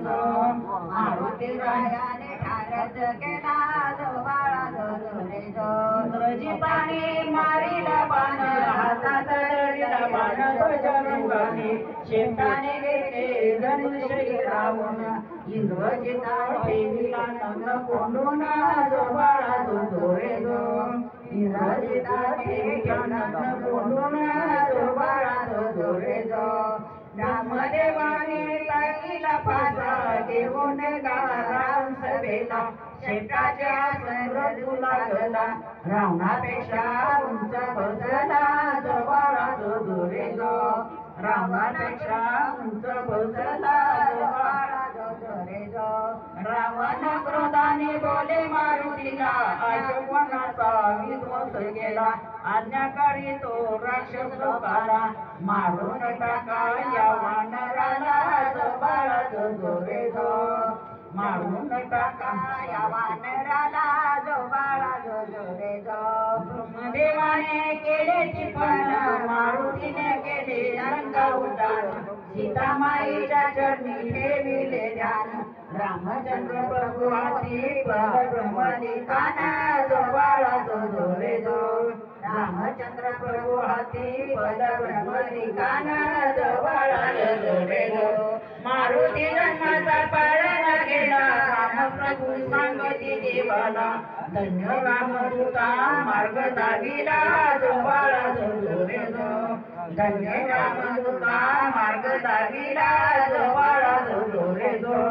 जो मारुती रायाने ठारच केला जो बाळा जो रे जो इंद्रजी पाणी मारिला बाण हातात धरिला बाण बजरंगाने शेताने घेतले धनुष्य रावण इंद्रजिता ठेविला नग्न कोंडून जो बाळा जो रे जो इंद्रजिता ठेविला नग्न कोंडून जो बाळा जो रे जो रामदेवाने टाकीला फासा घेऊन राम सभेला शेताच्या संरजू लागला रावणापेक्षा उंच बसला जो बाळा जो रे जो रावणापेक्षा उंच बसला जो बाळा जो रे जो रावण क्रोधाने बोले मारुतीला अशोकवनाचा विध्वंस केला आज्ञाकारी तो राक्षस लोकाला मारून टाका या वानराला जो बाळा जो रे जो मारून टाका या वानराला जो बाळा जो रे जो ब्रह्मदेवाने केले टिपण मारुतीने केले लंका उड्डाण सीतामाईच्या चरणी ठेविले ध्यान रामचंद्र प्रभू हाती ब्रह्मलिकान जो बाळा जो रे जो रामचंद्र प्रभू हाती ब्रह्मलिकान जो बाळा जो रे जो मारुती जन्माचा पाळणा गेला राम प्रभू सांगती देवाला धन्य रामदूता मार्ग दाविला जो बाळा जो रे जो धन्य रामदूता मार्ग दाविला जो बाळा जो रे जो